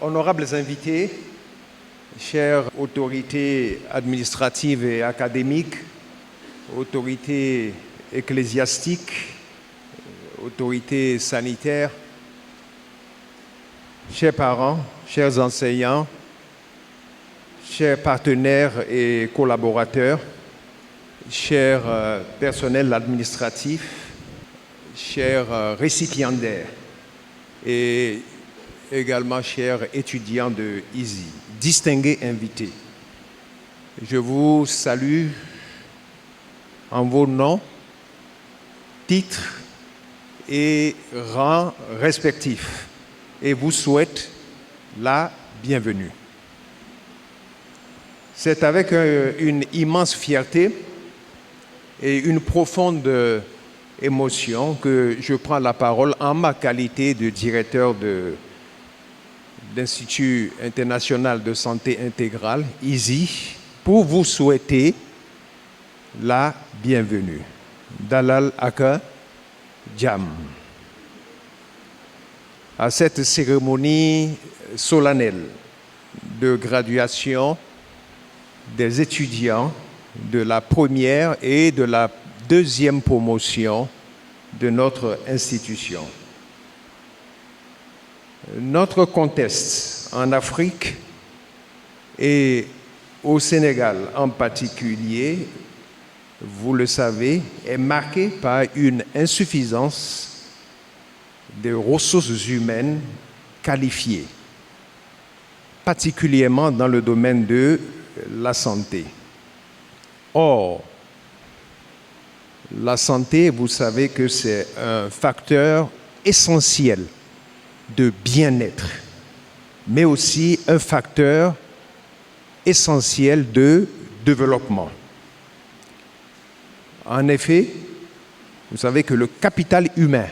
Honorables invités, chères autorités administratives et académiques, autorités ecclésiastiques, autorités sanitaires, chers parents, chers enseignants, chers partenaires et collaborateurs, chers personnels administratifs, chers récipiendaires et également chers étudiants de EASY, distingués invités. Je vous salue en vos noms, titres et rangs respectifs et vous souhaite la bienvenue. C'est avec une immense fierté et une profonde émotion que je prends la parole en ma qualité de directeur de l'Institut international de santé intégrale, EASY, pour vous souhaiter la bienvenue. Dalal Aka Jam. À cette cérémonie solennelle de graduation des étudiants de la première et de la deuxième promotion de notre institution. Notre contexte en Afrique et au Sénégal en particulier, vous le savez, est marqué par une insuffisance de ressources humaines qualifiées, particulièrement dans le domaine de la santé. Or, la santé, vous savez que c'est un facteur essentiel de bien-être, mais aussi un facteur essentiel de développement. En effet, vous savez que le capital humain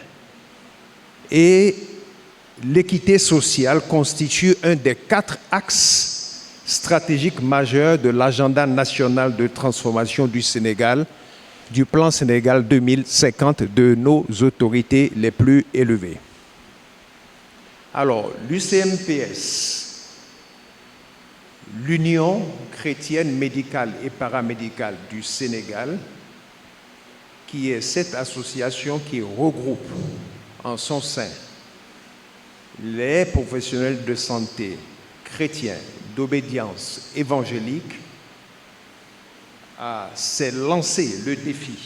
et l'équité sociale constituent un des 4 axes stratégiques majeurs de l'agenda national de transformation du Sénégal, du plan Sénégal 2050 de nos autorités les plus élevées. Alors, l'UCMPS, l'Union chrétienne médicale et paramédicale du Sénégal, qui est cette association qui regroupe en son sein les professionnels de santé chrétiens d'obédience évangélique, s'est lancé le défi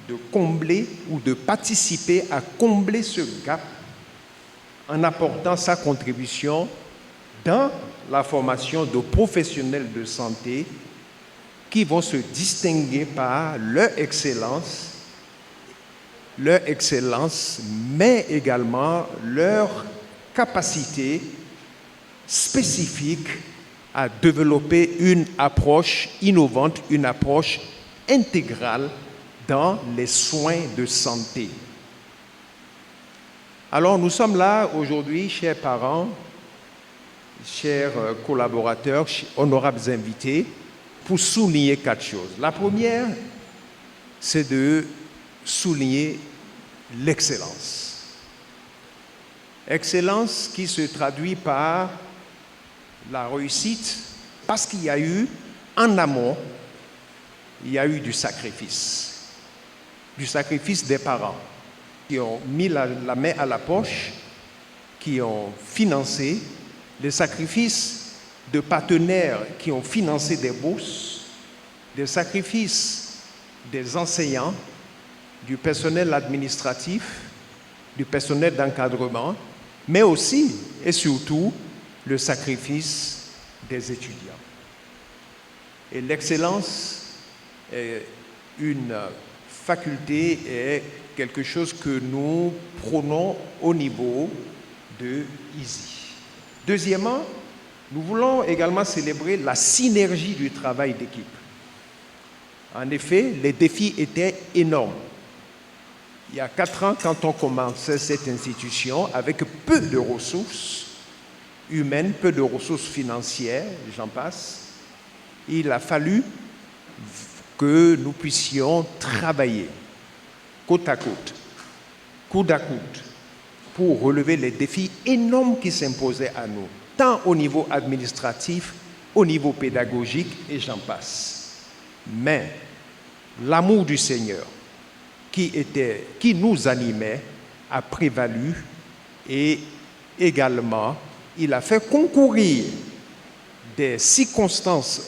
de combler ou de participer à combler ce gap en apportant sa contribution dans la formation de professionnels de santé qui vont se distinguer par leur excellence, mais également leur capacité spécifique à développer une approche innovante, une approche intégrale dans les soins de santé. Alors nous sommes là aujourd'hui, chers parents, chers collaborateurs, honorables invités, pour souligner 4 choses. La première, c'est de souligner l'excellence. Excellence qui se traduit par la réussite, parce qu'il y a eu, en amont, il y a eu du sacrifice des parents qui ont mis la main à la poche, qui ont financé, des sacrifices de partenaires qui ont financé des bourses, des sacrifices des enseignants, du personnel administratif, du personnel d'encadrement, mais aussi et surtout le sacrifice des étudiants. Et l'excellence est une faculté, est quelque chose que nous prônons au niveau de EASY. Deuxièmement, nous voulons également célébrer la synergie du travail d'équipe. En effet, les défis étaient énormes. Il y a 4 ans, quand on commençait cette institution, avec peu de ressources humaines, peu de ressources financières, j'en passe, il a fallu que nous puissions travailler côte à côte, coude à coude, pour relever les défis énormes qui s'imposaient à nous. tant au niveau administratif, au niveau pédagogique, et j'en passe. Mais l'amour du Seigneur qui nous animait a prévalu et également il a fait concourir des circonstances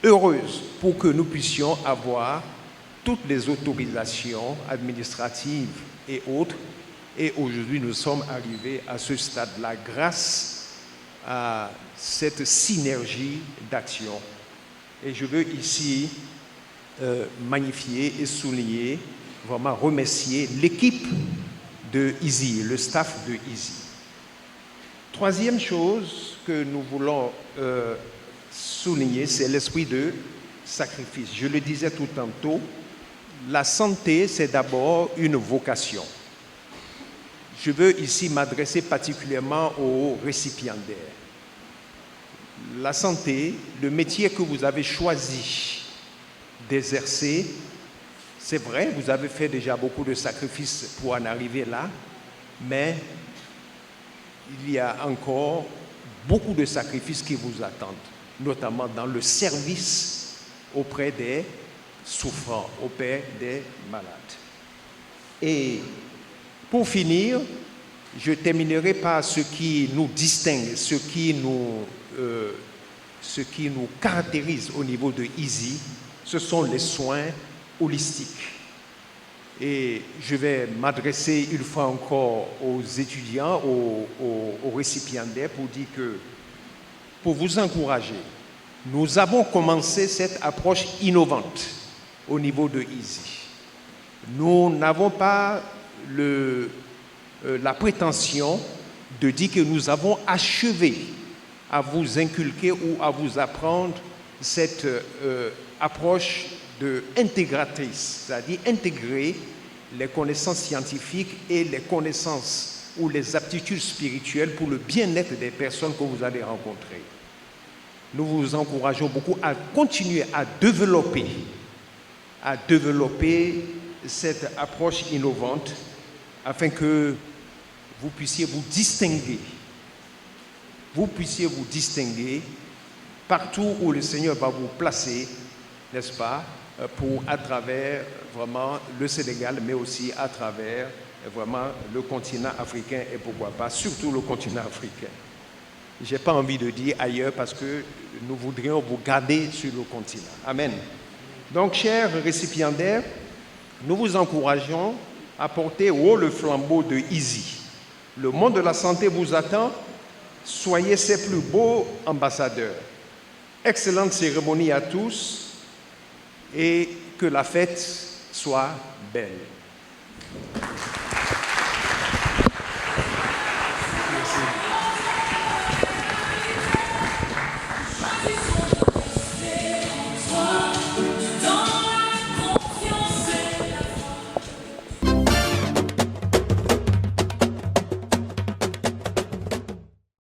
heureuses pour que nous puissions avoir toutes les autorisations administratives et autres. Et aujourd'hui, nous sommes arrivés à ce stade-là grâce à cette synergie d'action. Et je veux ici magnifier et souligner, vraiment remercier l'équipe de Easy, le staff de Easy. Troisième chose que nous voulons souligner, c'est l'esprit de sacrifice. Je le disais tout tantôt, la santé, c'est d'abord une vocation. Je veux ici m'adresser particulièrement aux récipiendaires. La santé, le métier que vous avez choisi d'exercer, c'est vrai, vous avez fait déjà beaucoup de sacrifices pour en arriver là, mais il y a encore beaucoup de sacrifices qui vous attendent, notamment dans le service auprès des souffrants, auprès des malades. Et pour finir, je terminerai par ce qui nous distingue, ce qui nous caractérise au niveau de Easy, ce sont les soins holistiques. Et je vais m'adresser une fois encore aux étudiants, aux récipiendaires pour dire que, pour vous encourager, nous avons commencé cette approche innovante au niveau de Easy. Nous n'avons pas la prétention de dire que nous avons achevé à vous inculquer ou à vous apprendre cette approche intégratrice, c'est-à-dire intégrer les connaissances scientifiques et les connaissances ou les aptitudes spirituelles pour le bien-être des personnes que vous allez rencontrer. Nous vous encourageons beaucoup à continuer à développer cette approche innovante afin que vous puissiez vous distinguer. Vous puissiez vous distinguer partout où le Seigneur va vous placer, n'est-ce pas, à travers vraiment le Sénégal, mais aussi à travers vraiment le continent africain et pourquoi pas, surtout le continent africain. Je n'ai pas envie de dire ailleurs parce que nous voudrions vous garder sur le continent. Amen. Donc, chers récipiendaires, nous vous encourageons à porter haut le flambeau de Easy. Le monde de la santé vous attend. Soyez ses plus beaux ambassadeurs. Excellente cérémonie à tous et que la fête soit belle.